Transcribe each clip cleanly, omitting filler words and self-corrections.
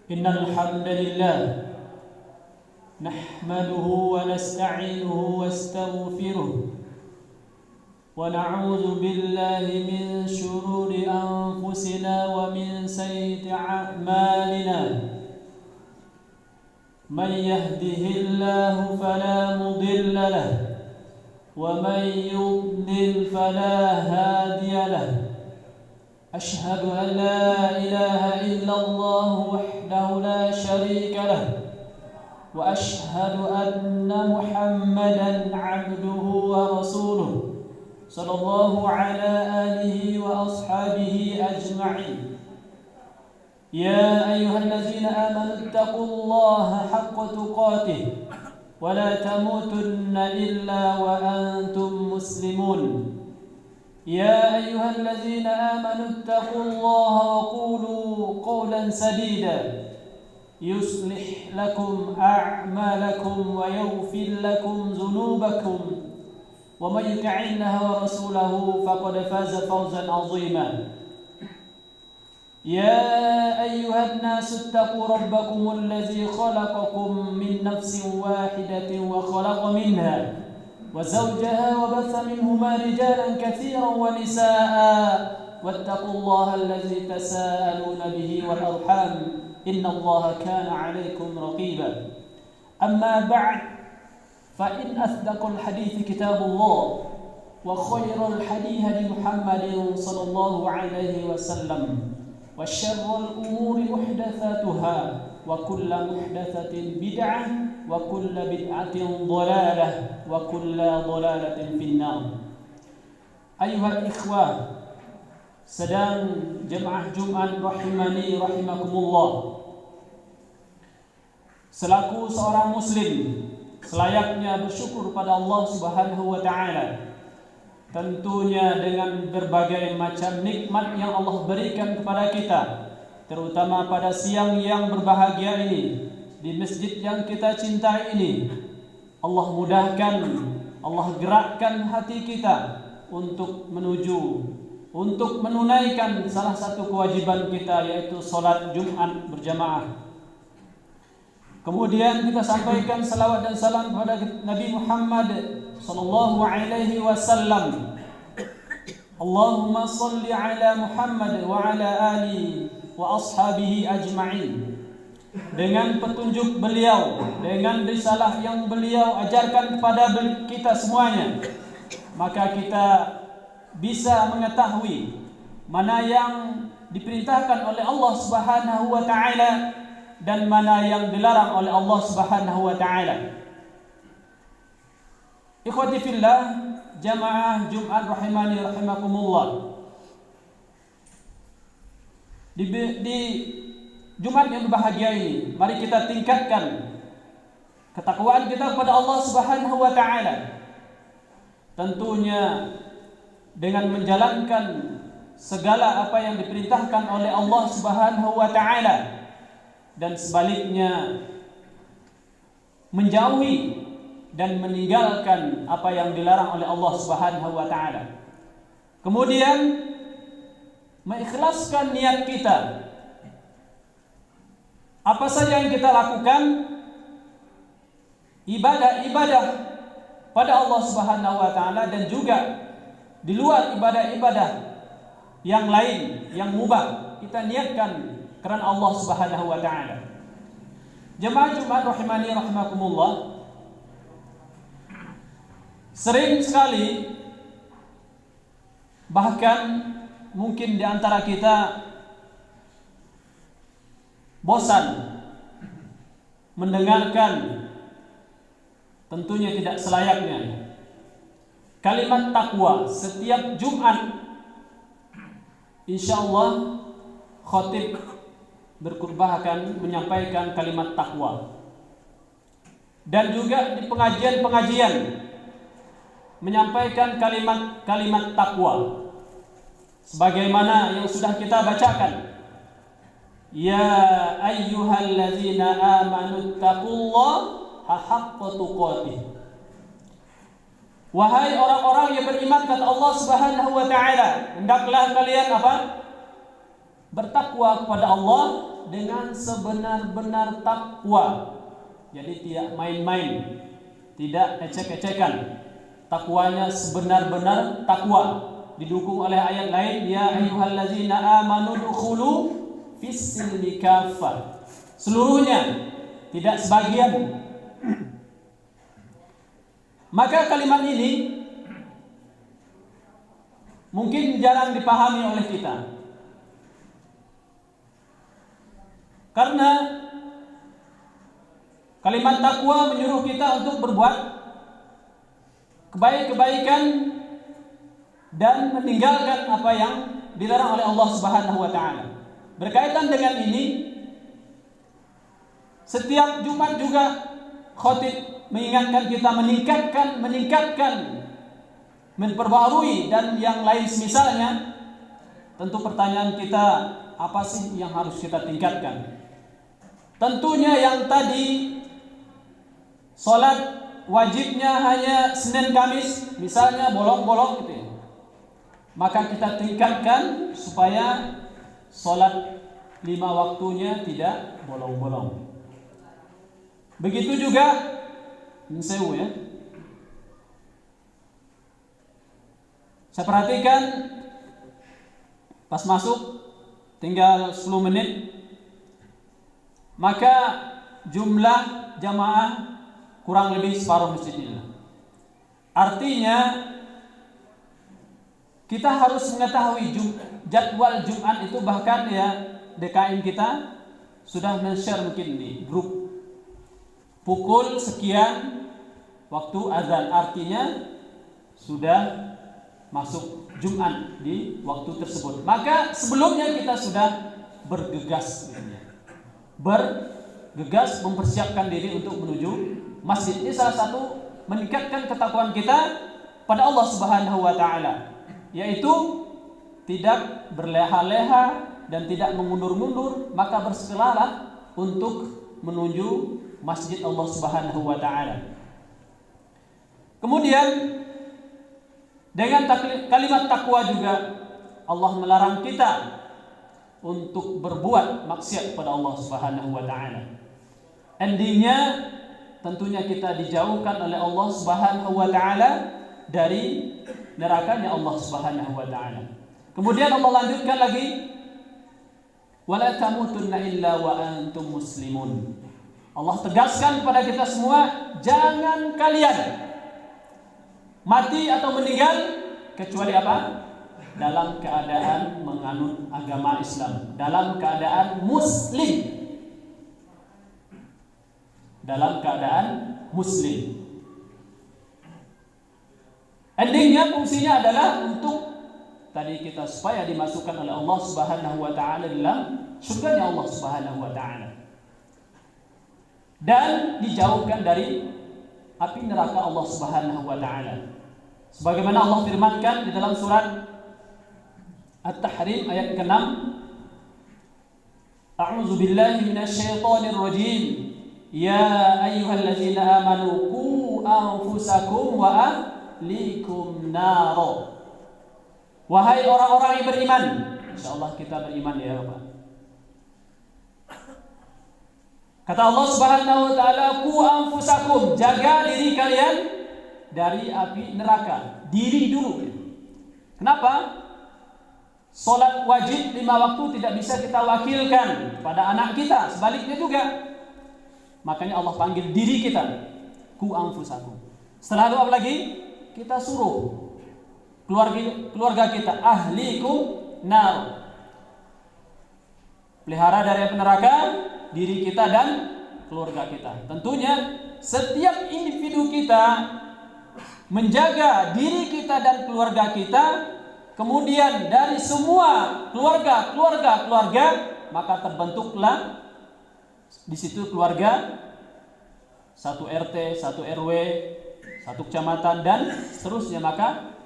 إن الحمد لله نحمده ونستعينه واستغفره ونعوذ بالله من شرور أنفسنا ومن سيئات أعمالنا من يهده الله فلا مضل له ومن يضلل فلا هادي له أشهد أن لا إله إلا الله وحده لا شريك له وأشهد أن محمدا عبده ورسوله صلى الله على آله وأصحابه أجمعين يا أيها الذين آمنوا اتقوا الله حق تقاته ولا تموتن إلا وأنتم مسلمون يا أيها الذين آمنوا اتقوا الله وقولوا قولا سديدا يصلح لكم أعمالكم ويغفر لكم ذنوبكم ومن يطع الله ورسوله فقد فاز فوزا عظيما يا أيها الناس اتقوا ربكم الذي خلقكم من نفس واحدة وخلق منها وزوجها وبث منهما رجالا كثيرا ونساء واتقوا الله الذي تساءلون به والأرحام إن الله كان عليكم رقيبا أما بعد فإن أصدق الحديث كتاب الله وخير الحديث محمد صلى الله عليه وسلم وشر الأمور محدثاتها وكل محدثة بدعة وكل بدعة ضلالة وكل ضلالة في النار أيها الإخوة sedang jemaah Jumat rahimani rahimakumullah. Selaku seorang muslim, selayaknya bersyukur pada Allah Subhanahu wa taala. Tentunya dengan berbagai macam nikmat yang Allah berikan kepada kita, terutama pada siang yang berbahagia ini, di masjid yang kita cintai ini. Allah mudahkan, Allah gerakkan hati kita untuk menunaikan salah satu kewajiban kita, yaitu salat Jumat berjamaah. Kemudian kita sampaikan salawat dan salam kepada Nabi Muhammad sallallahu alaihi wasallam. Allahumma salli ala Muhammad wa ala ali wa ashabihi ajma'in. Dengan petunjuk beliau, dengan risalah yang beliau ajarkan kepada kita semuanya, maka kita bisa mengetahui mana yang diperintahkan oleh Allah Subhanahu wa taala dan mana yang dilarang oleh Allah Subhanahu wa taala. Ikhwati fillah, jamaah Jumat rahimani rahimakumullah. Di Jumat yang berbahagia ini, mari kita tingkatkan ketakwaan kita kepada Allah Subhanahu wa taala. Tentunya dengan menjalankan segala apa yang diperintahkan oleh Allah Subhanahu wa taala, dan sebaliknya menjauhi dan meninggalkan apa yang dilarang oleh Allah Subhanahu wa taala. Kemudian mengikhlaskan niat kita. Apa saja yang kita lakukan, ibadah-ibadah pada Allah Subhanahu wa taala, dan juga di luar ibadah-ibadah yang lain yang mubah, kita niatkan karena Allah Subhanahu wa taala. Jemaah Jumat rahimani rahimakumullah, sering sekali, bahkan mungkin di antara kita bosan mendengarkan, tentunya tidak selayaknya, kalimat takwa. Setiap Jumat insyaallah khatib berkhutbah akan menyampaikan kalimat takwa, dan juga di pengajian-pengajian menyampaikan kalimat-kalimat takwa sebagaimana yang sudah kita bacakan. Ya ayyuhallazina amanu taqullaha haqqa tuqatih. Wahai orang-orang yang beriman, kata Allah Subhanahu wa taala, hendaklah kalian apa? bertakwa kepada Allah dengan sebenar-benar takwa. Jadi tidak main-main, tidak ecek-ecekan. Takwanya sebenar-benar takwa. Didukung oleh ayat lain, ya ayyuhallazina amanu dukhulu fis-silmi kaffah. Seluruhnya, tidak sebagian. Maka kalimat ini mungkin jarang dipahami oleh kita. Karena kalimat takwa menyuruh kita untuk berbuat kebaikan dan meninggalkan apa yang dilarang oleh Allah Subhanahu wa taala. Berkaitan dengan ini, setiap Jumat juga khatib mengingatkan kita meningkatkan, memperbarui dan yang lain semisalnya. Tentu pertanyaan kita, apa sih yang harus kita tingkatkan? Tentunya yang tadi, sholat wajibnya hanya Senin Kamis, misalnya bolong-bolong gitu ya. Maka kita tingkatkan supaya sholat 5 waktunya tidak bolong-bolong. Begitu juga Nsewu ya. Saya perhatikan pas masuk tinggal 10 menit, maka jumlah jamaah kurang lebih separuh masjid ini. Artinya kita harus mengetahui jadwal Jumat itu, bahkan ya DKM kita sudah men-share mungkin di grup pukul sekian waktu azan, artinya sudah masuk Jumat di waktu tersebut. Maka sebelumnya kita sudah bergegas mempersiapkan diri untuk menuju masjid. Ini salah satu meningkatkan ketakwaan kita pada Allah Subhanahu wa taala, yaitu tidak berleha-leha dan tidak mengundur-mundur, maka bersegeralah untuk menuju masjid Allah Subhanahu wa taala. Kemudian dengan kalimat takwa juga Allah melarang kita untuk berbuat maksiat kepada Allah Subhanahu wa taala. Endingnya tentunya kita dijauhkan oleh Allah Subhanahu wa taala dari nerakanya Allah Subhanahu wa taala. Kemudian Allah lanjutkan lagi, wala tamutunna illa wa antum muslimun. Allah tegaskan kepada kita semua, jangan kalian mati atau meninggal kecuali apa? Dalam keadaan menganut agama Islam, dalam keadaan muslim. Dalam keadaan muslim. Endingnya fungsinya adalah untuk tadi kita supaya dimasukkan oleh Allah Subhanahu wa taala dalam surganya Allah Subhanahu wa taala, dan dijauhkan dari api neraka Allah Subhanahu wa taala. Sebagaimana Allah firmankan di dalam surat At-Tahrim ayat ke-6, A'udzu billahi minasyaitonir rajim. Ya ayyuhallazina amanu qu anfusakum wa ahlikum naro. Wahai orang-orang yang beriman. Insyaallah kita beriman ya Bapak. Kata Allah Subhanahu wa taala, qu anfusakum, jaga diri kalian dari api neraka. Diri dulu. Kenapa? Salat wajib 5 waktu tidak bisa kita wakilkan pada anak kita, sebaliknya juga. Makanya Allah panggil diri kita, ku anfusakum. Setelah itu apa lagi? Kita suruh keluarga kita, ahlikum nar. Pelihara dari api neraka diri kita dan keluarga kita. Tentunya setiap individu kita menjaga diri kita dan keluarga kita, kemudian dari semua keluarga, maka terbentuklah di situ keluarga, satu RT, satu RW, satu kecamatan dan seterusnya. Maka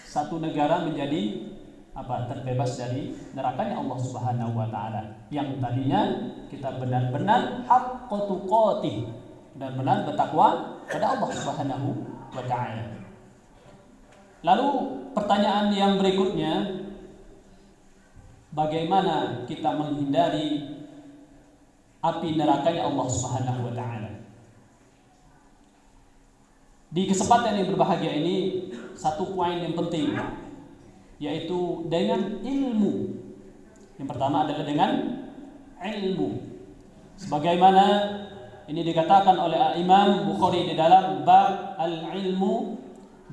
satu negara menjadi terbebas dari nerakanya Allah Subhanahu wa taala, yang tadinya kita benar-benar haqqa tuqatih, benar-benar bertakwa pada Allah Subhanahu wa taala. Lalu pertanyaan yang berikutnya, bagaimana kita menghindari api nerakanya Allah Subhanahu wa taala. Di kesempatan yang berbahagia ini, satu poin yang penting, yaitu dengan ilmu. Yang pertama adalah dengan ilmu. Sebagaimana ini dikatakan oleh Imam Bukhari di dalam bab al-ilmu,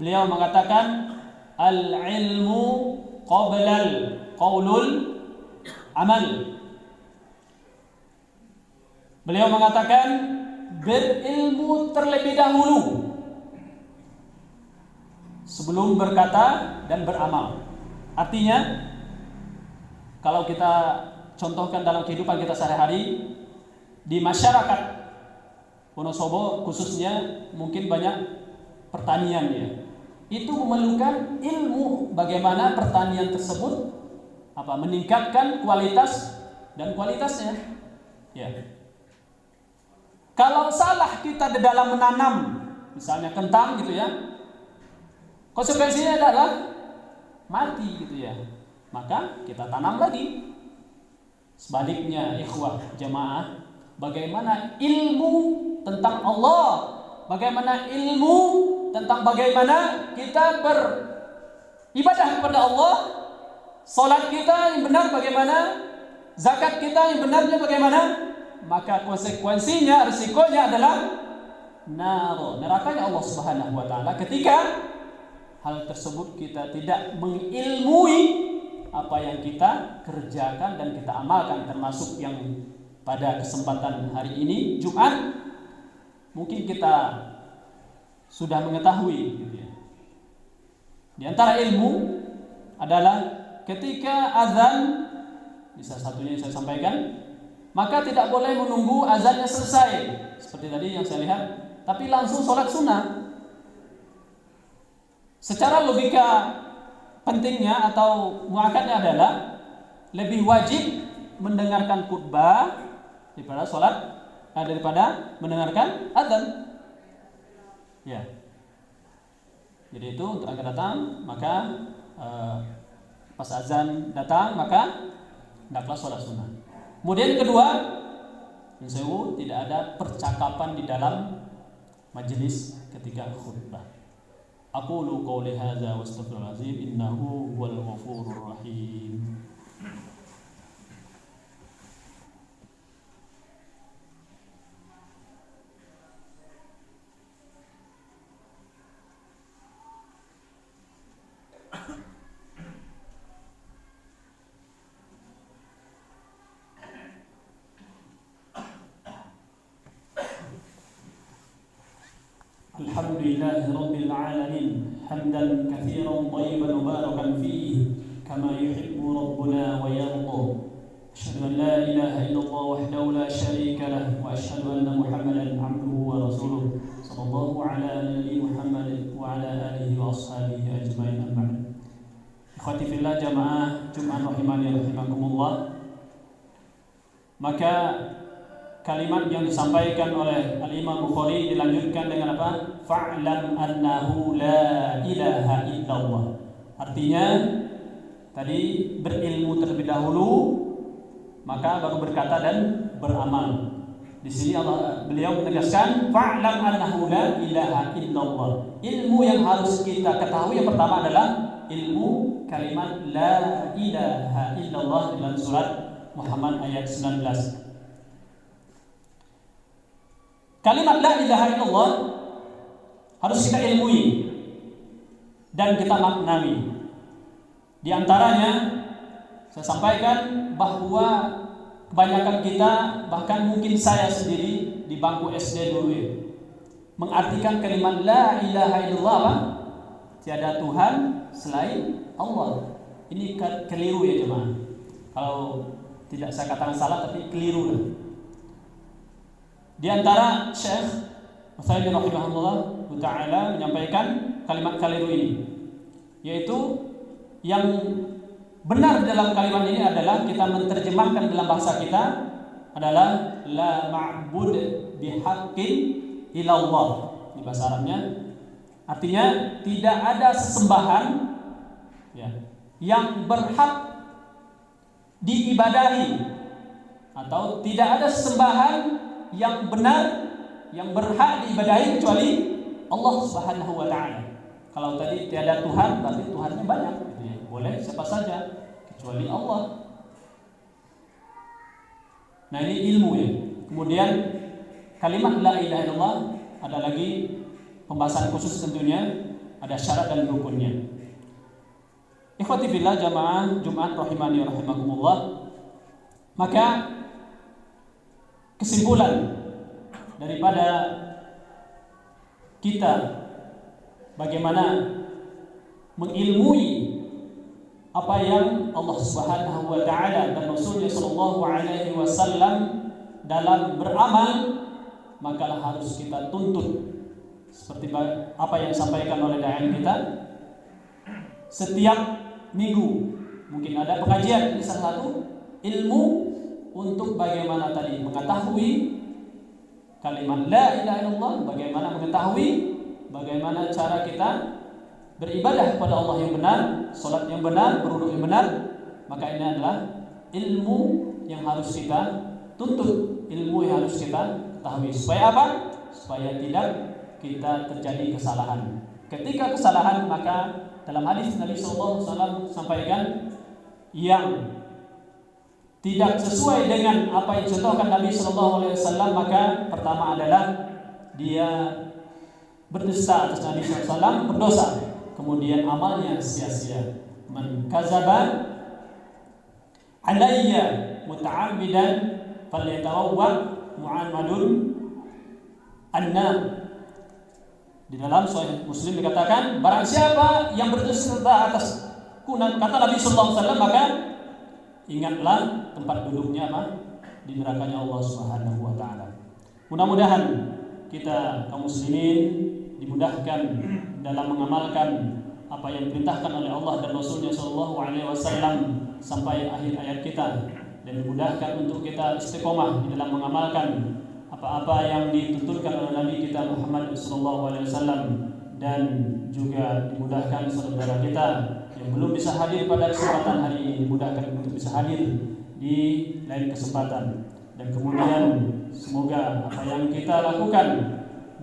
beliau mengatakan al-ilmu qabla al-qaulul amal. Beliau mengatakan berilmu terlebih dahulu sebelum berkata dan beramal. Artinya, kalau kita contohkan dalam kehidupan kita sehari-hari, di masyarakat Wonosobo khususnya mungkin banyak pertanian ya. Itu memerlukan ilmu bagaimana pertanian tersebut meningkatkan kualitas dan kualitasnya. Ya. Kalau salah kita di dalam menanam, misalnya kentang gitu ya, konsekuensinya adalah mati gitu ya. Maka kita tanam lagi. Sebaliknya ikhwah jamaah, bagaimana ilmu tentang Allah, bagaimana ilmu tentang bagaimana kita beribadah kepada Allah, salat kita yang benar bagaimana, zakat kita yang benarnya bagaimana, maka konsekuensinya, risikonya adalah nerakanya Allah Subhanahu wa taala ketika hal tersebut kita tidak mengilmui apa yang kita kerjakan dan kita amalkan, termasuk yang pada kesempatan hari ini Jumat mungkin kita sudah mengetahui gitu ya. Di antara ilmu adalah ketika azan, bisa satunya yang saya sampaikan, maka tidak boleh menunggu azannya selesai seperti tadi yang saya lihat, tapi langsung sholat sunnah. Secara logika pentingnya atau muakadnya adalah lebih wajib mendengarkan khutbah daripada sholat, daripada mendengarkan azan. Ya. Jadi itu untuk akan datang, maka pas azan datang maka hendaklah sholat sunnah. Kemudian yang kedua, tidak ada percakapan di dalam majelis ketika khutbah. Aqulu qawli hadza wa astaghfirullahalazim innahu huwal ghafurur rahim. Alhamdulillahi Rabbil Alamin hamdan katsiran thayyiban mubarakan fihi kama yuhibbu Rabbuna wa yarda. Asyhadu an la ilaha illallah wahdahu la syarika lah wa asyhadu anna Muhammadan abduhu wa rasuluh sallallahu ala nabi Muhammad wa ala alihi wa ashabihi ajmain amma. Ikhwati fillah jamaah Jumat rahimani rahimakumullah. Maka kalimat yang disampaikan oleh Al-Imam Bukhari dilanjutkan dengan apa? Fa'lam annahu la ilaha illallah. Artinya tadi berilmu terlebih dahulu, maka baru berkata dan beramal. Di sini beliau menegaskan fa'lam annahu la ilaha illallah. Ilmu yang harus kita ketahui yang pertama adalah ilmu kalimat la ilaha illallah dalam surat Muhammad ayat 19. Kalimat la ilaha illallah harus kita ilmui dan kita maknai. Di antaranya saya sampaikan bahwa kebanyakan kita, bahkan mungkin saya sendiri di bangku SD dulu ya, mengartikan kalimat la ilaha illallah apa? Tiada Tuhan selain Allah. Ini keliru ya jemaah. Kalau tidak saya katakan salah, tapi keliru lah. Di antara Syekh Utsaimin rahimahullah ta'ala menyampaikan kalimat keliru ini, yaitu yang benar dalam kalimat ini adalah kita menerjemahkan dalam bahasa kita adalah la ma'bud bihaqqin illallah. Di bahasa Arabnya artinya tidak ada sesembahan ya, yang berhak diibadahi, atau tidak ada sembahan yang benar, yang berhak diibadahi kecuali Allah Subhanahu wa taala. Kalau tadi tiada Tuhan, berarti Tuhannya banyak gitu ya. Boleh siapa saja kecuali Allah. Nah, ini ilmu ya. Kemudian kalimat la ilaha illallah ada lagi pembahasan khusus tentunya, ada syarat dan rukunnya. Ikhwati fillah jamaah Jumat rahimani rahimakumullah. Maka kesimpulan daripada kita bagaimana mengilmui apa yang Allah Subhanahu wa taala dan Rasulnya sallallahu alaihi wasallam dalam beramal, maka harus kita tuntut seperti apa yang disampaikan oleh dai kita setiap minggu. Mungkin ada pengajian, ini salah satu ilmu untuk bagaimana tadi mengetahui kalimat la ilaha illallah, bagaimana mengetahui bagaimana cara kita beribadah kepada Allah yang benar, salat yang benar, berwudu yang benar. Maka ini adalah ilmu yang harus kita tuntut, ilmu yang harus kita ketahui. Supaya apa? Supaya tidak kita terjadi kesalahan. Ketika kesalahan, maka dalam hadis Nabi SAW sampaikan yang tidak sesuai dengan apa yang dicontohkan Nabi SAW, maka pertama adalah dia berdusta atas Nabi SAW, berdosa. Kemudian amalnya sia-sia. Man kazaba alayya muta'ammidan falyatawawwa mu'amadun an-nar. Di dalam Sahih Muslim dikatakan, barang siapa yang berdusta atas kata Nabi sallallahu alaihi wasallam, maka ingatlah tempat duduknya apa? Di nerakanya Allah Subhanahu wa taala. Mudah-mudahan kita kaum muslimin dimudahkan dalam mengamalkan apa yang diperintahkan oleh Allah dan Rasulnya sallallahu alaihi wasallam sampai akhir hayat kita, dan dimudahkan untuk kita istiqomah di dalam mengamalkan apa-apa yang dituntunkan oleh Nabi kita Muhammad sallallahu alaihi wasallam, dan juga dimudahkan saudara kita yang belum bisa hadir pada kesempatan hari ini dimudahkan untuk bisa hadir di lain kesempatan. Dan kemudian semoga apa yang kita lakukan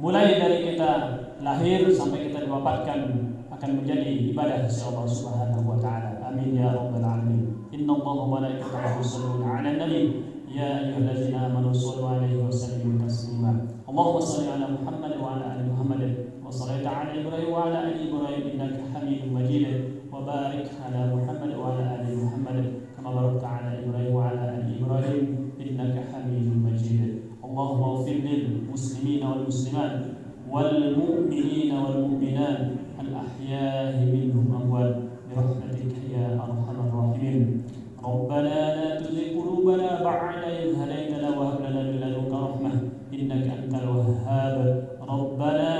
mulai dari kita lahir sampai kita diwafatkan akan menjadi ibadah sisi Allah Subhanahu wa taala. Amin ya rabbal alamin. Innallaha wa malaikatahu yusholluna 'alan nabi ya ayyuhallazina amanu shallu 'alaihi wa sallimu taslima. Allahumma shalli 'ala Muhammad wa 'ala ali Muhammad wa salli 'ala Ibrahim wa 'ala ali Ibrahim innaka Hamidum Majid. Wa barik 'ala Muhammad wa 'ala ali Muhammad kama barakta 'ala Ibrahim wa 'ala ali Ibrahim innaka Hamidum Majid. Allahumma ighfir lil muslimin wal muslimat والمؤمنين والمؤمنات الأحياء منهم أموات برحمتك يا أرحم الراحمين. ربنا لا تزغ قلوبنا بعد إذ هديتنا وهب لنا من لدنك رحمة إنك أنت الوهاب. ربنا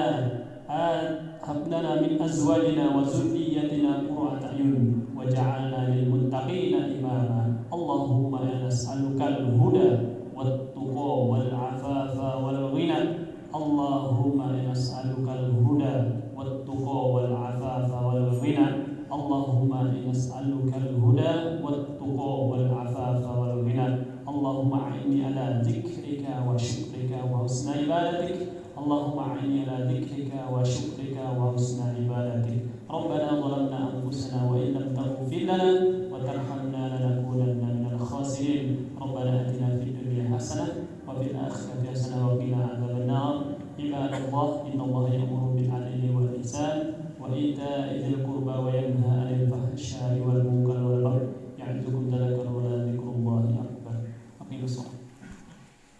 هب لنا من أزواجنا وذريتنا قرة أعين واجعلنا للمتقين إماما. اللهم إنا نسألك الهدى والتقى والعفاف والغنى. اللهم نسألك الهدى والتقى والعفاف والغنى. اللهم نسألك الهدى والتقى والعفاف والغنى. اللهم أعني على ذكرك وشكرك وحسن عبادتك. اللهم أعني على ذكرك وشكرك وحسن عبادتك. ربنا ظلمنا أنفسنا وإن لم تغفر لنا وترحمنا لنكونن من الخاسرين. ربنا آتنا في الدنيا حسنة وفي الآخرة حسنة وقنا عذاب النار. عباد الله إن الله يأمر بالعدل